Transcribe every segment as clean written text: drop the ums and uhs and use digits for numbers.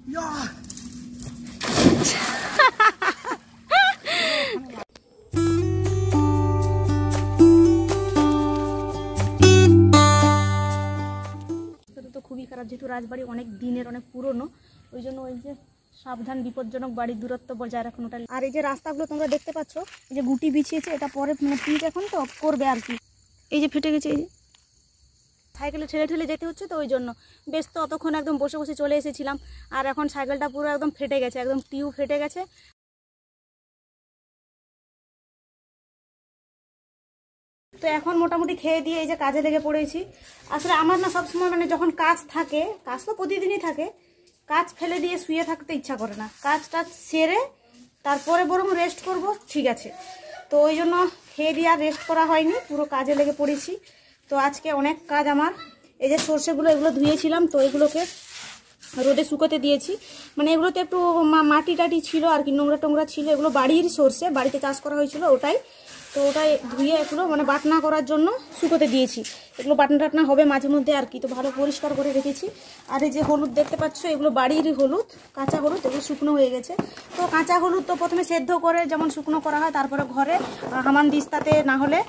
তো খুবই খারাপ, যেহেতু রাজবাড়ি অনেক দিনের, অনেক পুরনো, ওই জন্য ওই যে সাবধান, বিপজ্জনক বাড়ির দূরত্ব বজায় রাখুন ওটা। আর এই যে রাস্তাগুলো তোমরা দেখতে পাচ্ছ, এই যে গুটি বিছিয়েছে, এটা পরে মানে পিচ এখন তো করবে আর কি। এই যে ফেটে গেছে, এই যে সাইকেলে ঠেলে ঠেলে যেতে হচ্ছে, তো ওই জন্য বেশ তো অতক্ষণ একদম বসে বসে চলে এসেছিলাম। আর এখন সাইকেলটা পুরো একদম ফেটে গেছে, একদম টিউব ফেটে গেছে। তো এখন মোটামুটি খেয়ে দিয়ে এই যে কাজে লেগে পড়েছি। আসলে আমার না সবসময় মানে যখন কাজ থাকে, কাজ তো প্রতিদিনই থাকে, কাজ ফেলে দিয়ে শুয়ে থাকতে ইচ্ছা করে না। কাজটা সেরে তারপরে বরং রেস্ট করব, ঠিক আছে। তো ওই জন্য খেয়ে দিয়ে আর রেস্ট করা হয়নি, পুরো কাজে লেগে পড়েছি। তো আজকে অনেক কাজ আমার। এই যে সর্ষেগুলো, এগুলো ধুয়েছিলাম, তো এগুলোকে রোদে শুকোতে দিয়েছি। মানে এগুলোতে একটু মাটি টাটি ছিল আর কি, নোংরা টোংরা ছিল। এগুলো বাড়ির সর্ষে, বাড়িতে চাষ করা হয়েছিল ওটাই। তো ওটাই ধুয়ে এগুলো মানে বাটনা করার জন্য শুকোতে দিয়েছি। এগুলো বাটনা টাটনা হবে মাঝে মধ্যে আর কি, তো ভালো পরিষ্কার করে রেখেছি। আর এই যে হলুদ দেখতে পাচ্ছ, এগুলো বাড়ির হলুদ, কাঁচা হলুদ, এগুলো শুকনো হয়ে গেছে। তো কাঁচা হলুদ তো প্রথমে সেদ্ধ করে যেমন শুকনো করা হয়, তারপরে ঘরে হামান দিস্তাতে না হলে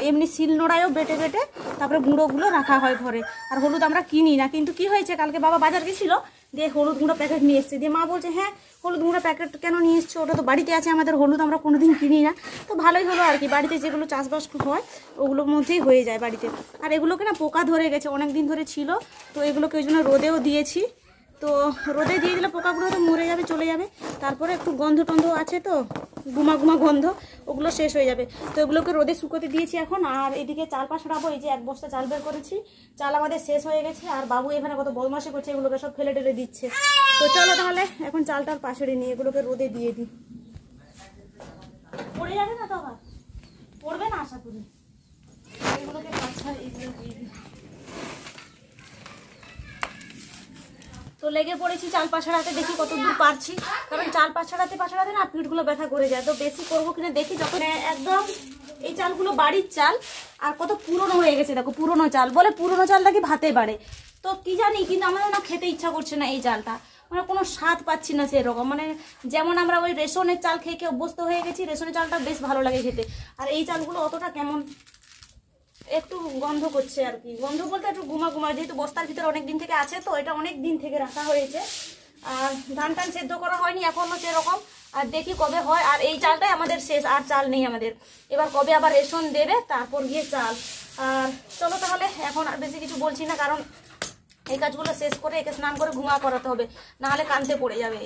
এমনি শিল নোড়ায়ও বেটে বেটে তারপরে গুঁড়োগুলো রাখা হয় ঘরে। আর হলুদ আমরা কিনি না। কিন্তু কি হয়েছে, কালকে বাবা বাজার গেছিলো, দিয়ে হলুদ গুঁড়ো প্যাকেট নিয়ে এসছে। দিয়ে মা বলছে, হ্যাঁ হলুদ গুঁড়ো প্যাকেট কেন নিয়ে এসছো, ওটা তো বাড়িতে আছে আমাদের, হলুদ আমরা কোনোদিন কিনি না। তো ভালোই হলো আর কি, বাড়িতে যেগুলো চাষবাস হয় ওগুলোর মধ্যেই হয়ে যায় বাড়িতে। আর এগুলোকে না পোকা ধরে গেছে, অনেক দিন ধরে ছিল। তো এগুলোকে ওই জন্য রোদেও দিয়েছি। তো রোদে দিয়ে দিলে পোকাগুলো তো মরে যাবে, চলে যাবে। তারপরে একটু গন্ধ টন্ধ আছে, তো গুমা গুমা গন্ধ, ওগুলো শেষ হয়ে যাবে। তো এগুলোকে রোদে শুকোতে দিয়েছি এখন। আর এদিকে চাল পাছড়াবো। এই যে এক বস্তা চাল বের করেছি, চাল আমাদের শেষ হয়ে গেছে। আর বাবু এখানে কত বদমাশি করছে, এগুলোকে সব ফেলে টেলে দিচ্ছে। তো চলো তাহলে এখন চালটাল পাছড়ে নিয়ে এগুলোকে রোদে দিয়ে দিই। পড়ে যাবে না তো, আবার পড়বে না আশা করি। এগুলোকে পাছড়া এগুলো দিয়ে দিই। তো লেগে পড়েছি চাল পাছড়াতে, দেখি কত দূর পারছি। কারণ চাল পাছড়াতে পাছড়াতে না পিঠগুলো ব্যথা করে যায়। তো বেশি করবো কিনা দেখি। যখন একদম এই চালগুলো বাড়ির চাল, আর কত পুরনো হয়ে গেছে দেখো, পুরনো চাল বলে, পুরনো চালটা কি ভাতে বাড়ে তো কি জানি, কিন্তু আমাদের না খেতে ইচ্ছা করছে না এই চালটা। মানে কোনো স্বাদ পাচ্ছি না সেরকম। মানে যেমন আমরা ওই রেশনের চাল খেয়ে খেয়ে অভ্যস্ত হয়ে গেছি, রেশনের চালটা বেশ ভালো লাগে খেতে। আর এই চালগুলো অতটা কেমন একটু গন্ধ করছে আর কি। গন্ধ বলতে একটু গুমা গুমা, যেহেতু বস্তার ভিতরে অনেক দিন থেকে আছে, তো এটা অনেক দিন থেকে রাখা হয়েছে। আর ধান টান সেদ্ধ করা হয়নি এখনো সেরকম। আর দেখি কবে হয়। আর এই চালটাই আমাদের শেষ, আর চাল নেই আমাদের। এবার কবে আবার রেশন দেবে, তারপর গিয়ে চাল। আর চলো তাহলে, এখন আর বেশি কিছু বলছি না, কারণ এই কাজগুলো শেষ করে একে স্নান করে ঘুমা করাতে হবে, নাহলে কানতে পড়ে যাবে।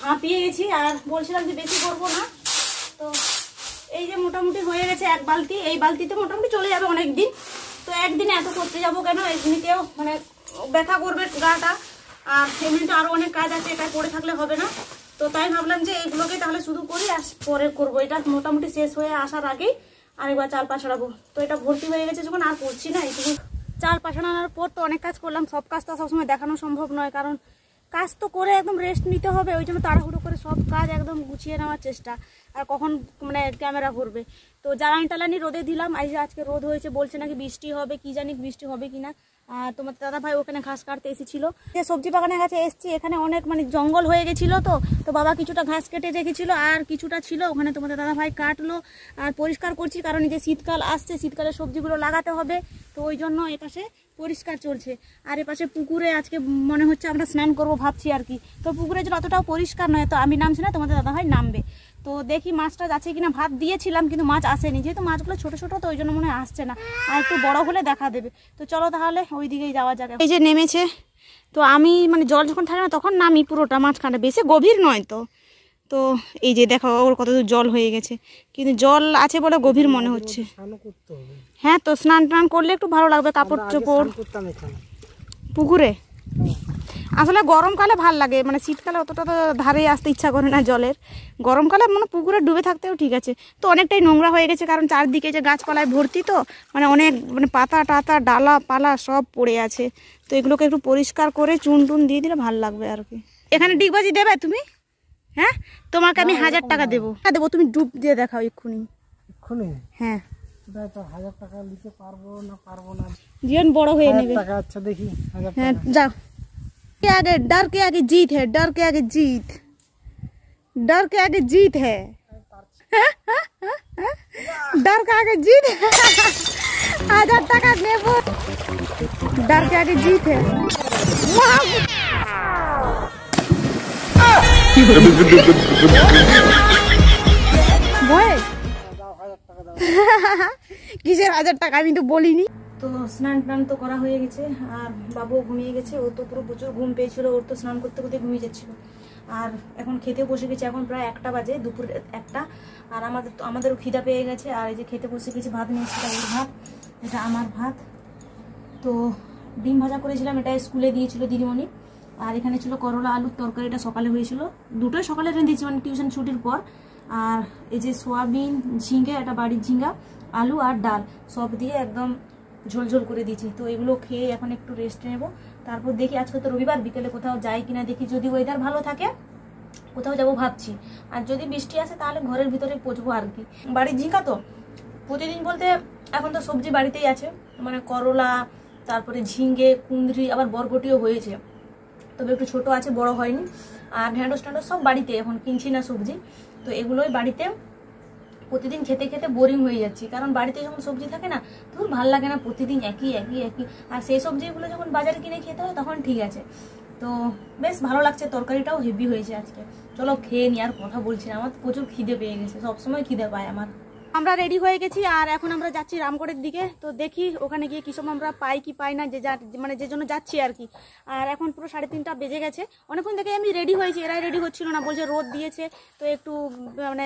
হাঁপিয়ে গেছি, আর বলছিলাম যে বেশি করবো না। তো এই যে মোটামুটি হয়ে গেছে এক বালতি, এই বালতিতে মোটামুটি চলে যাবে অনেক দিন। তো একদিনে এত করতে যাবো কেন, এমনিতেও মানে ব্যথা করবে গাটা। আর এমনিতে আরও অনেক কাজ আছে, এটা করে থাকলে হবে না। তো তাই ভাবলাম যে এইগুলোকে তাহলে শুধু করি, আর পরে করবো। এটা মোটামুটি শেষ হয়ে আসার আগেই আরেকবার চাল পাছড়াবো। তো এটা ভর্তি হয়ে গেছে যখন, আর করছি না। এইটুকু চাল পাছড়ানোর পর তো অনেক কাজ করলাম। সব কাজ তো সবসময় দেখানো সম্ভব নয়, কারণ কাজ তো করে একদম রেস্ট নিতে হবে। ওই জন্য তাড়াহুড়ো করে সব কাজ একদম গুছিয়ে নেওয়ার চেষ্টা। আর কখন মানে ক্যামেরা করবে। তো জ্বালানি টালানি রোদে দিলাম। আজকে রোদ হয়েছে, বলছে নাকি বৃষ্টি হবে, কি জানি বৃষ্টি হবে কিনা। আর তোমার দাদা ভাই ওখানে ঘাস কাটতে এসেছিল। যে সবজি বাগানের কাছে এসছি, এখানে অনেক মানে জঙ্গল হয়ে গেছিলো। তো বাবা কিছুটা ঘাস কেটে রেখেছিল, আর কিছুটা ছিল ওখানে তোমাদের দাদা ভাই কাটলো। আর পরিষ্কার করছি, কারণ এই যে শীতকাল আসছে, শীতকালে সবজিগুলো লাগাতে হবে। তো ওই জন্য এপাশে পরিষ্কার চলছে। আর এপাশে পুকুরে আজকে মনে হচ্ছে আমরা স্নান করবো ভাবছি আর কি। তো পুকুরে জল অতটাও পরিষ্কার নয়, তো আমি নামছি না, তোমাদের দাদা ভাই নামবে। তো দেখি মাছটা আছে কিনা। ভাত দিয়েছিলাম কিন্তু মাছ আসেনি, যেহেতু মাছগুলো ছোট ছোট, তো ওই জন্য মনে হয় আসছে না। আর একটু বড় হলে দেখা দেবে। তো চলো তাহলে ওই দিকেই যাওয়া যাবে। এই যে নেমেছে, তো আমি মানে জল যখন থাকে না তখন নামি পুরোটা মাঝখানটা, বেশি গভীর নয়। তো এই যে দেখো ওর কতদূর জল হয়ে গেছে, কিন্তু জল আছে বলে গভীর মনে হচ্ছে। হ্যাঁ, তো স্নান টান করলে একটু ভালো লাগবে, কাপড় চোপড় পুকুরে। আসলে গরমকালে ভাল লাগে, মানে শীতকালে অতটা তো ধারে আসতে ইচ্ছা করে না জলের। গরমকালে মানে পুকুরে ডুবে থাকতেও ঠিক আছে। তো অনেকটাই নোংরা হয়ে গেছে, কারণ চারদিকে যে গাছপালায় ভর্তি, তো মানে অনেক মানে পাতা টাতা ডালা পালা সব পড়ে আছে। তো এগুলোকে একটু পরিষ্কার করে চুন টুন দিয়ে দিলে ভালো লাগবে আর কি। এখানে ডিগবাজি দেবে তুমি? হ্যাঁ, তোমাকে আমি 1000 টাকা দেবো। তুমি ডুব দিয়ে দেখাও এক্ষুনি। এক্ষুনি? হ্যাঁ ওটাই তো 1000 টাকা নিতে পারবো না জীবন বড় হয়ে নেবে। টাকা আচ্ছা দেখি 1000 হ্যাঁ টাকা। যাও। के आगे डर के आगे जीत है, डर के आगे जीत, डर के आगे जीत है, डर के आगे जीत है। 1000 টাকা নেব, डर के आगे जीत है। কিসের 1000 টাকা আমি তো বলিনি। তো স্নান টান তো করা হয়ে গেছে আর বাবু ঘুমিয়ে গেছে। ও তো পুরো প্রচুর ঘুম পেয়েছিল, ওর তো স্নান করতে করতে ঘুমিয়ে যাচ্ছিল। আর এখন খেতে বসে গেছে, এখন প্রায় 1টা বাজে, দুপুর 1টা। আর আমাদেরও খিদা পেয়ে গেছে। আর এই যে খেতে বসে গেছি, ভাত নিয়েছি, ওর ভাত, এটা আমার ভাত। তো ডিম ভাজা করেছিলাম, এটা স্কুলে দিয়েছিল দিদিমণি। আর এখানে ছিল করলা আলুর তরকারি, এটা সকালে হয়েছিল, দুটোই সকালে রেঁধেছি মানে টিউশন ছুটির পর। আর এই যে সোয়াবিন, ঝিঙ্গা, এটা বাড়ির ঝিঙ্গা, আলু আর ডাল সব দিয়ে একদম ঝোলঝোল করে দিয়েছি। তো এগুলো খেয়ে এখন একটু রেস্ট নেব, তারপর দেখি আজকে তো রবিবার, বিকেলে কোথাও যাই কিনা দেখি। যদি ওয়েদার ভালো থাকে কোথাও যাবো ভাবছি, আর যদি বৃষ্টি আসে তাহলে ঘরের ভিতরে পচবো আর কি। বাড়ির ঝিঙ্গা তো প্রতিদিন বলতে এখন তো সবজি বাড়িতেই আছে, মানে করলা, তারপরে ঝিঙ্গে, কুঁদরি, আবার বরবটিও হয়েছে, তবে একটু ছোট আছে, বড় হয়নি। আর ঢ্যাঁড়স ট্যাঁড়স সব বাড়িতে, এখন কিনছি না সবজি। তো এগুলোই বাড়িতে প্রতিদিন খেতে খেতে বোরিং হয়ে যাচ্ছি, কারণ বাড়িতে যখন সবজি থাকে না তখন ভালো লাগে না, প্রতিদিন একই একই একই। আর সেই সবজিগুলো যখন বাজারে কিনে খেতে হয় তখন ঠিক আছে। তো বেশ ভালো লাগছে, তরকারিটাও হেভি হয়েছে আজকে। চলো খেয়ে নি, আর কথা বলছি না, আমার প্রচুর খিদে পেয়ে গেছে, সবসময় খিদে পায় আমার। আমরা রেডি হয়ে গেছি আর এখন আমরা যাচ্ছি রামগড়ের দিকে। তো দেখি ওখানে গিয়ে কি সময় আমরা পাই কি পাই না, মানে যে জন্য যাচ্ছি আর কি। আর এখন পুরো 3:30 বেজে গেছে, অনেকক্ষণ থেকে আমি রেডি হয়েছি, এরাই রেডি হচ্ছিল না, বলছে রোদ দিয়েছে তো একটু মানে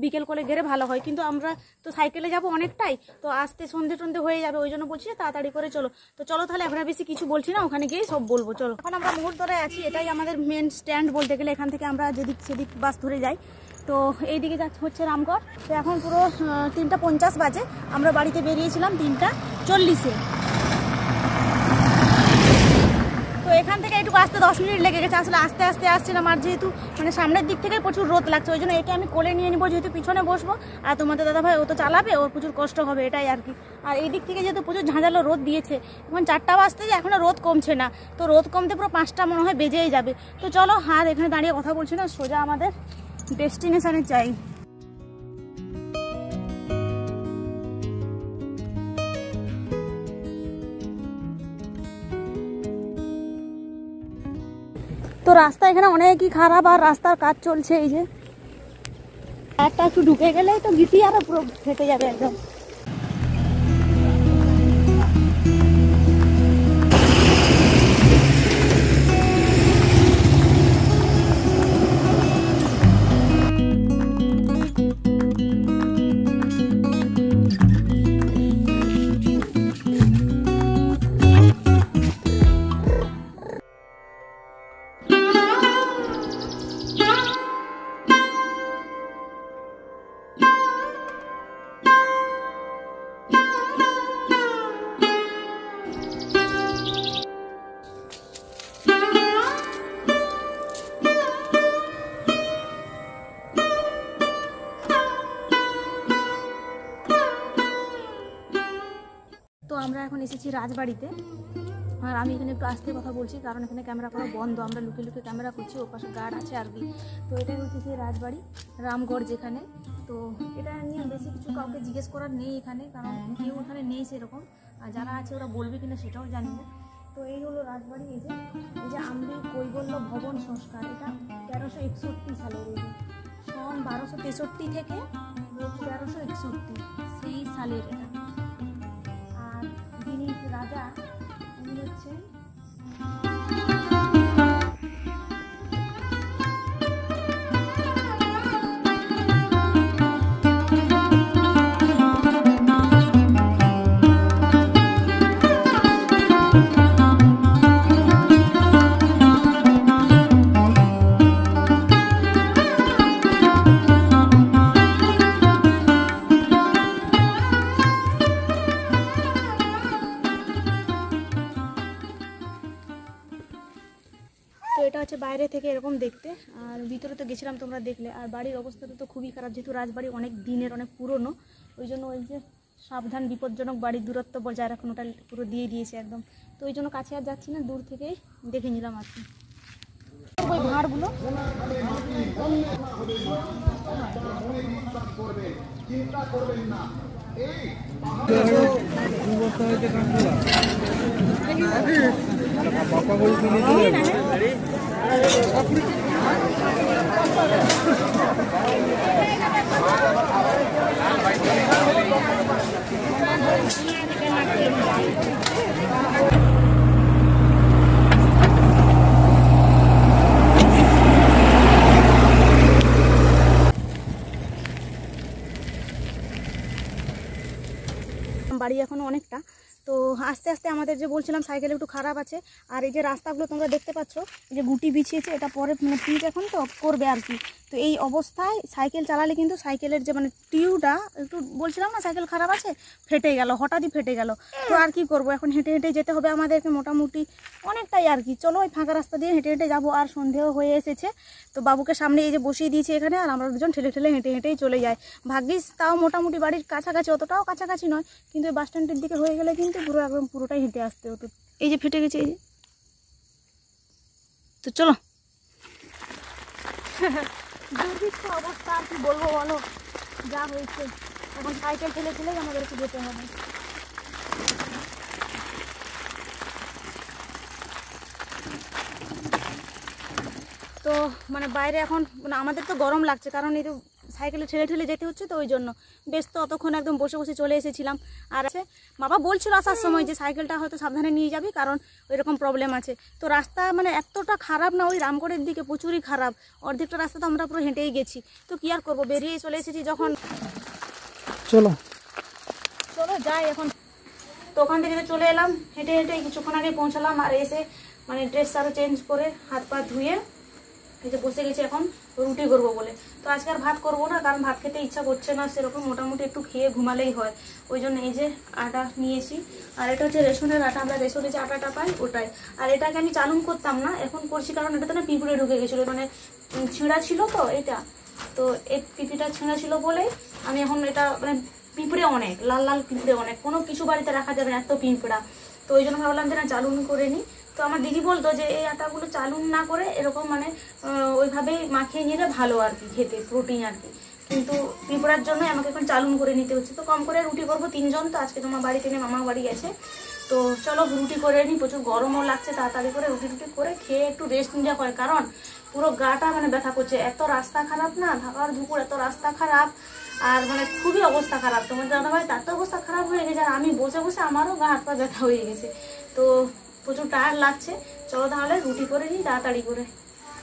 বিকেল করে গেলে ভালো হয়, কিন্তু আমরা তো সাইকেলে যাব অনেকটাই, তো আসতে সন্ধে টন্ধে হয়ে যাবে, ওই জন্য বলছি তাড়াতাড়ি করে চলো। তো চলো তাহলে, এখন বেশি কিছু বলছি না, ওখানে গিয়েই সব বলবো। চলো, এখন আমরা মুহূর্তে আছি, এটাই আমাদের মেন স্ট্যান্ড বলতে গেলে। এখান থেকে আমরা যেদিক সেদিক বাস ধরে যাই। তো এইদিকে যাচ্ছে হচ্ছে রামগড়। তো এখন পুরো 3:50 বাজে, আমরা বাড়িতে বেরিয়েছিলাম 3:40-এ। তো এখান থেকে একটু আসতে 10 মিনিট লেগে গেছে, আসলে আস্তে আস্তে আসছিলাম। আর যেহেতু মানে সামনের দিক থেকে প্রচুর রোদ লাগছে, ওই জন্য একে আমি কোলে নিয়ে নিবো, যেহেতু পিছনে বসবো। আর তোমাদের দাদাভাই ও তো চালাবে, ওর প্রচুর কষ্ট হবে, এটাই আর কি। আর এই দিক থেকে যেহেতু প্রচুর ঝাঁঝালো রোদ দিয়েছে, এখন 4টা বাজতে যে এখনো রোদ কমছে না, তো রোদ কমতে পুরো 5টা মনে হয় বেজেই যাবে। তো চলো, আর এখানে দাঁড়িয়ে কথা বলছি না, সোজা আমাদের ডেস্টিনেশনে যাই। তো রাস্তা এখানে অনেকই খারাপ, আর রাস্তার কাজ চলছে। এই যে একটা একটু ঢুকে গেলেই তো গিটি আরো পুরো ফেটে যাবে একদম। তো আমরা এখন এসেছি রাজবাড়িতে, আর আমি এখানে একটু আস্তে কথা বলছি কারণ এখানে ক্যামেরা করা বন্ধ, আমরা লুকিয়ে লুকিয়ে ক্যামেরা করছি, ওর পাশে গার্ড আছে আর কি। তো এটাই হচ্ছে সেই রাজবাড়ি, রামগড় যেখানে। তো এটা নিয়ে বেশি কিছু কাউকে জিজ্ঞেস করার নেই এখানে, কারণ কেউ এখানে নেই সেরকম, আর যারা আছে ওরা বলবে কিনা সেটাও জানি না। তো এই হলো রাজবাড়ি। এই যে আমলি কৈবল্য ভবন সংস্কার, এটা 1361 সালের, এই যে সন 1263 থেকে 1361 সেই সালের এটা। আর যিনি রাজা উনি হচ্ছেন বাইরে থেকে এরকম দেখতে, আর ভিতরে তো গেছিলাম তোমরা দেখলে। আর বাড়ির অবস্থাটা তো খুবই খারাপ, যেহেতু রাজবাড়ি অনেক দিনের, অনেক পুরনো, ওই জন্য ওই যে সাবধান বিপজ্জনক বাড়ির দূরত্ব বজায় রাখুন ওটা পুরো দিয়ে দিয়েছে একদম। তো ওই জন্য কাছে আর যাচ্ছি না, দূর থেকেই দেখে নিলাম আর কি ওই ভাঁড়গুলো। বাড়ি এখনো অনেকটা, তো আস্তে আস্তে আমাদের যে বলছিলাম সাইকেল একটু খারাপ আছে। আর এই যে রাস্তাগুলো তোমরা দেখতে পাচ্ছ, এই যে গুটি বিছিয়েছে, এটা পরে মানে পিচ এখন তো করবে আর কি। তো এই অবস্থায় সাইকেল চালালে কিন্তু সাইকেলের যে মানে টিউটা একটু বলছিলাম না সাইকেল খারাপ আছে, ফেটে গেল, হঠাৎই ফেটে গেল। তো আর কি করব, এখন হেঁটে হেঁটে যেতে হবে আমাদেরকে মোটামুটি অনেকটাই আর কি। চলো ওই ফাঁকা রাস্তা দিয়ে হেঁটে হেঁটে যাবো। আর সন্ধেও হয়ে এসেছে, তো বাবুকে সামনে এই যে বসিয়ে দিয়েছি এখানে, আর আমরা দুজন ঠেলে ঠেলে হেঁটে হেঁটেই চলে যাই। ভাগ্যিস তাও মোটামুটি বাড়ির কাছাকাছি, অতটাও কাছাকাছি নয়, কিন্তু বাস স্ট্যান্ডের দিকে হয়ে গেলে কিন্তু পুরো একদম পুরোটাই হেঁটে আসতে হতো। এই যে ফেটে গেছে এই যে, তো চলো। দুর্ভিক্ষ অবস্থা আর কি বলবো বলো, যা হয়েছে। এখন সাইকেল ঠেলে ঠেলেই আমাদেরকে যেতে হবে। তো মানে বাইরে এখন মানে আমাদের তো গরম লাগছে, কারণ এই তো সাইকেলে ঠেলে ঠেলে যেতে হচ্ছে, তো ওই জন্য বেশ তো অতক্ষণ একদম বসে বসে চলে এসেছিলাম। আর আছে বাবা বলছিল আসার সময় যে সাইকেলটা হয়তো সাবধানে নিয়ে যাবি, কারণ ওইরকম প্রবলেম আছে। তো রাস্তা মানে এতটা খারাপ না, ওই রামগড়ের দিকে প্রচুরই খারাপ, অর্ধেকটা রাস্তা তো আমরা পুরো হেঁটেই গেছি। তো কি আর করবো, বেরিয়ে চলে এসেছি যখন, চলো চলো যাই এখন। তো ওখান থেকে চলে এলাম হেঁটে হেঁটে, কিছুক্ষণ আগে পৌঁছালাম। আর এসে মানে ড্রেস আরও চেঞ্জ করে হাত পা ধুয়ে এই যে বসে গেছি এখন রুটি করবো বলে। তো আজকে আর ভাত করবো না, কারণ ভাত খেতে ইচ্ছা করছে না সেরকম, মোটামুটি একটু খেয়ে ঘুমালেই হয়। ওই জন্য এই যে আটা নিয়েছি, আর এটা হচ্ছে রেশনের আটা, আমরা রেশনে যে আটাটা পাই ওটাই। আর এটাকে আমি চালুন করতাম না, এখন করছি, কারণ এটাতে না পিঁপড়ে ঢুকে গেছিলো, মানে ছিঁড়া ছিল তো এটা, তো এই পিঁপড়েটা ছিঁড়া ছিল বলেই আমি এখন এটা মানে পিঁপড়ে অনেক, লাল লাল পিঁপড়ে অনেক, কোনো কিছু বাড়িতে রাখা যাবে না এত পিঁপড়া। তো ওই জন্য ভাবলাম যে না চালুন করে নিই। তো আমার দিদি বলতো যে এই আটাগুলো চালুন না করে এরকম মানে ওইভাবেই মাখিয়ে নিলে ভালো আর কি, খেতে প্রোটিন আর কি। কিন্তু পিঁপড়ার জন্য আমাকে এখন চালুন করে নিতে হচ্ছে। তো কম করে রুটি করবো, 3 জন তো আজকে তোমার বাড়িতে নিয়ে মামা বাড়ি গেছে। তো চলো রুটি করে নিই, প্রচুর গরমও লাগছে, তাড়াতাড়ি করে রুটি করে খেয়ে একটু রেস্ট নিতে হয়, কারণ পুরো গাটা মানে ব্যথা করছে। এত রাস্তা খারাপ না, ঢাকার দুপুর এত রাস্তা খারাপ, আর মানে খুবই অবস্থা খারাপ। তোমার দাদা ভাই তার তো অবস্থা খারাপ হয়ে গেছে, আর আমি বসে বসে আমারও গা হাত পা ব্যথা হয়ে গেছে। তো প্রচুর টায়ার্ড লাগছে, চলো তাহলে রুটি করে নিই তাড়াতাড়ি করে।